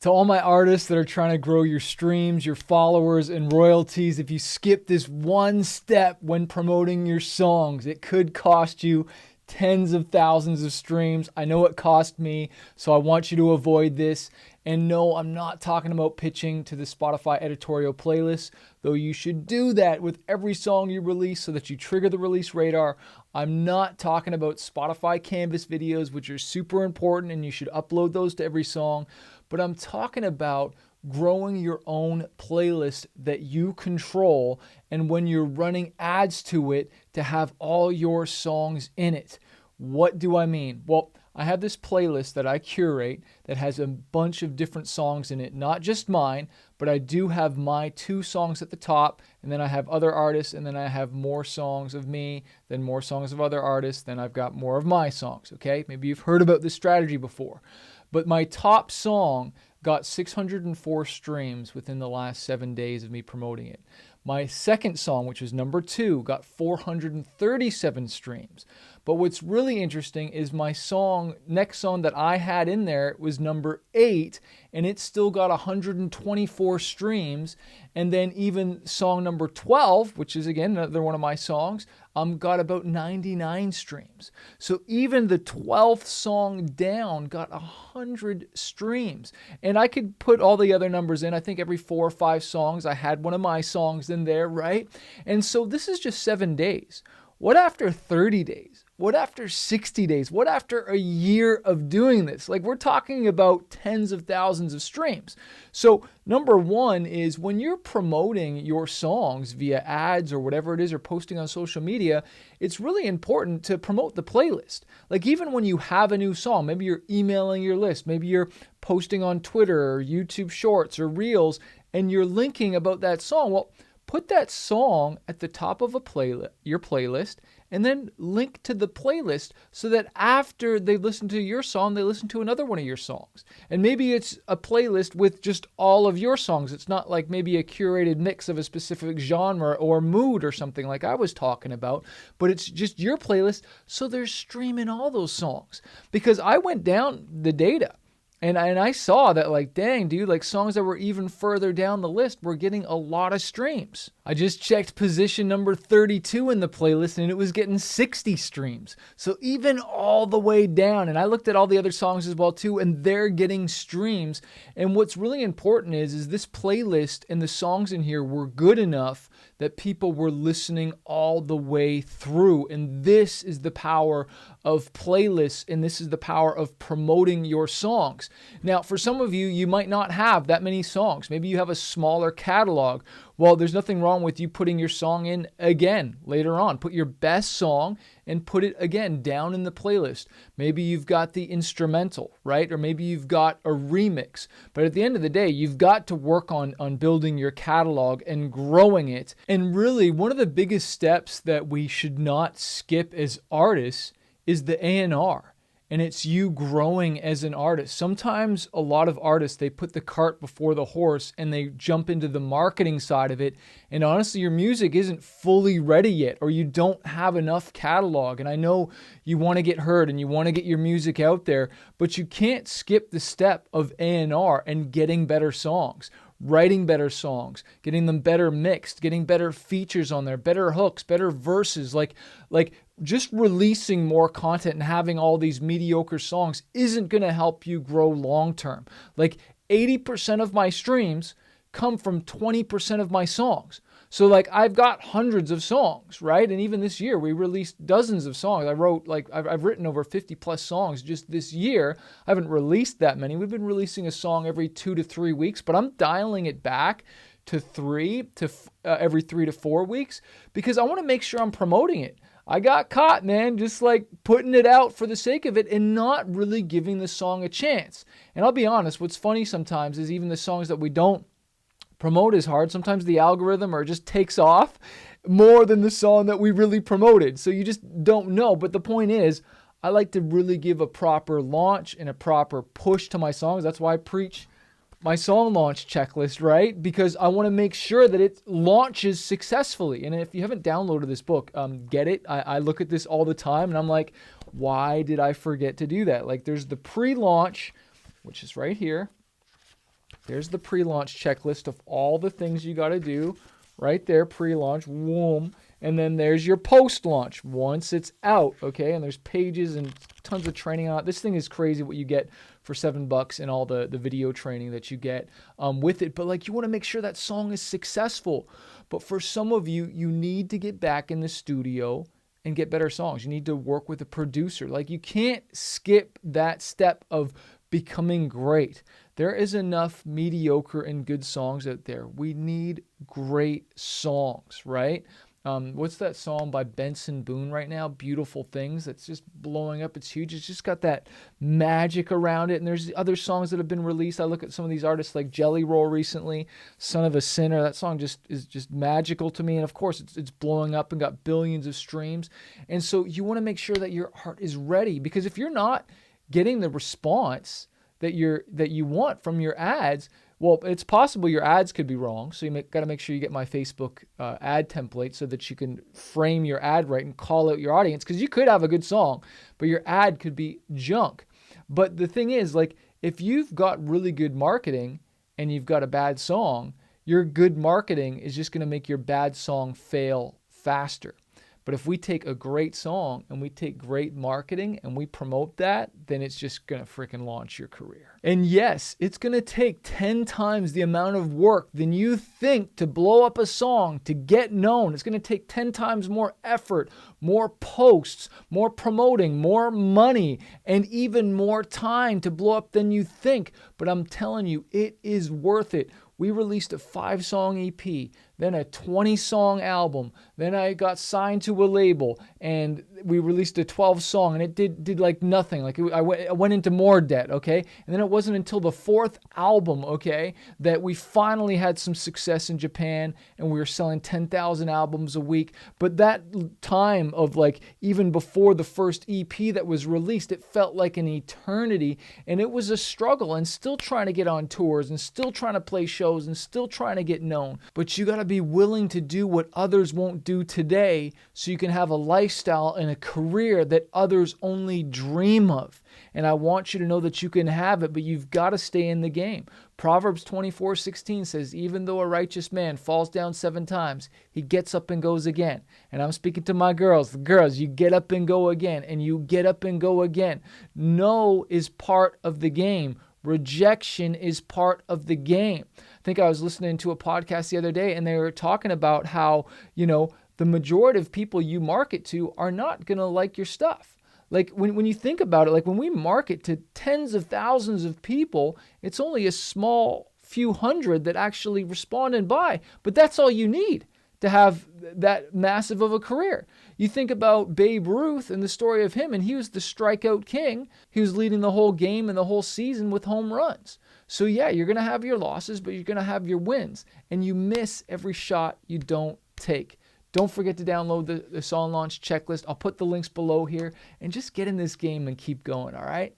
To all my artists that are trying to grow your streams, your followers, and royalties, if you skip this one step when promoting your songs, it could cost you tens of thousands of streams. I know it cost me, so I want you to avoid this. And no, I'm not talking about pitching to the Spotify editorial playlist, though you should do that with every song you release so that you trigger the release radar. I'm not talking about Spotify Canvas videos, which are super important and you should upload those to every song. But I'm talking about growing your own playlist that you control, and when you're running ads to it, to have all your songs in it. What do I mean? Well, I have this playlist that I curate that has a bunch of different songs in it, not just mine, but I do have my 2 songs at the top, and then I have other artists, and then I have more songs of me, then more songs of other artists, then I've got more of my songs, okay? Maybe you've heard about this strategy before. But my top song got 604 streams within the last 7 days of me promoting it. My second song, which was number 2, got 437 streams. But what's really interesting is my next song that I had in there was number 8, and it still got 124 streams. And then even song number 12, which is again another one of my songs, got about 99 streams. So even the 12th song down got 100 streams. And I could put all the other numbers in. I think every 4 or 5 songs, I had one of my songs in there, right? And so this is just 7 days. What after 30 days? What after 60 days? What after a year of doing this? Like, we're talking about tens of thousands of streams. So number 1 is when you're promoting your songs via ads or whatever it is, or posting on social media, it's really important to promote the playlist. Like, even when you have a new song, maybe you're emailing your list, maybe you're posting on Twitter or YouTube Shorts or Reels, and you're linking about that song. Well, put that song at the top of your playlist, and then link to the playlist so that after they listen to your song, they listen to another one of your songs. And maybe it's a playlist with just all of your songs. It's not like maybe a curated mix of a specific genre or mood or something like I was talking about, but it's just your playlist, so they're streaming all those songs. Because I went down the data, and I saw that, like, dang, dude, like songs that were even further down the list were getting a lot of streams. I just checked position number 32 in the playlist, and it was getting 60 streams. So even all the way down, and I looked at all the other songs as well too, and they're getting streams. And what's really important is this playlist and the songs in here were good enough that people were listening all the way through. And this is the power of playlists, and this is the power of promoting your songs. Now, for some of you, you might not have that many songs. Maybe you have a smaller catalog. Well, there's nothing wrong with you putting your song in again later on. Put your best song and put it again down in the playlist. Maybe you've got the instrumental, right? Or maybe you've got a remix. But at the end of the day, you've got to work on building your catalog and growing it. And really, one of the biggest steps that we should not skip as artists is the A&R. And it's you growing as an artist. Sometimes a lot of artists, they put the cart before the horse and they jump into the marketing side of it. And honestly, your music isn't fully ready yet, or you don't have enough catalog. And I know you want to get heard and you want to get your music out there, but you can't skip the step of A&R and getting better songs. Writing better songs, getting them better mixed, getting better features on there, better hooks, better verses, like just releasing more content and having all these mediocre songs isn't going to help you grow long term. Like 80% of my streams come from 20% of my songs. So like I've got hundreds of songs, right? And even this year we released dozens of songs. I've written over 50 plus songs just this year. I haven't released that many. We've been releasing a song every 2 to 3 weeks, but I'm dialing it back to every 3 to 4 weeks because I want to make sure I'm promoting it. I got caught, man, just like putting it out for the sake of it and not really giving the song a chance. And I'll be honest, what's funny sometimes is even the songs that we don't promote as hard, sometimes the algorithm or just takes off more than the song that we really promoted. So you just don't know. But the point is, I like to really give a proper launch and a proper push to my songs. That's why I preach my song launch checklist, right? Because I want to make sure that it launches successfully. And if you haven't downloaded this book, get it. I look at this all the time and I'm like, why did I forget to do that? Like there's the pre-launch, which is right here. There's the pre-launch checklist of all the things you got to do right there, pre-launch, whoom. And then there's your post-launch once it's out, okay? And there's pages and tons of training on it. This thing is crazy what you get for $7 and all the video training that you get with it. But like, you want to make sure that song is successful. But for some of you, you need to get back in the studio and get better songs. You need to work with a producer. Like, you can't skip that step of becoming great. There is enough mediocre and good songs out there. We need great songs, right? What's that song by Benson Boone right now? Beautiful Things. That's just blowing up. It's huge. It's just got that magic around it. And there's other songs that have been released. I look at some of these artists like Jelly Roll recently, Son of a Sinner. That song is just magical to me. And of course, it's blowing up and got billions of streams. And so you want to make sure that your heart is ready, because if you're not getting the response that you want from your ads, well, it's possible your ads could be wrong. So you got to make sure you get my Facebook ad template so that you can frame your ad right and call out your audience, because you could have a good song, but your ad could be junk. But the thing is, like, if you've got really good marketing and you've got a bad song, your good marketing is just going to make your bad song fail faster. But if we take a great song and we take great marketing and we promote that, then it's just going to freaking launch your career. And yes, it's going to take 10 times the amount of work than you think to blow up a song, to get known. It's going to take 10 times more effort, more posts, more promoting, more money, and even more time to blow up than you think. But I'm telling you, it is worth it. We released a 5-song EP, then a 20-song album. Then I got signed to a label, and we released a 12-song, and it did like nothing. Like, I went into more debt, okay? And then it wasn't until the 4th album, okay, that we finally had some success in Japan, and we were selling 10,000 albums a week. But that time of, like, even before the first EP that was released, it felt like an eternity, and it was a struggle, and still trying to get on tours, and still trying to play shows, and still trying to get known. But you got to be willing to do what others won't do today, so you can have a lifestyle and a career that others only dream of. And I want you to know that you can have it, but you've got to stay in the game. Proverbs 24:16 says, even though a righteous man falls down 7 times, he gets up and goes again. And I'm speaking to my girls. The girls, you get up and go again, and you get up and go again. No is part of the game. Rejection is part of the game. I think I was listening to a podcast the other day, and they were talking about how, the majority of people you market to are not going to like your stuff. Like, when you think about it, like, when we market to tens of thousands of people, it's only a small few hundred that actually respond and buy. But that's all you need to have that massive of a career. You think about Babe Ruth and the story of him, and he was the strikeout king. He was leading the whole game and the whole season with home runs. So yeah, you're going to have your losses, but you're going to have your wins. And you miss every shot you don't take. Don't forget to download the song launch checklist. I'll put the links below here, and just get in this game and keep going, all right?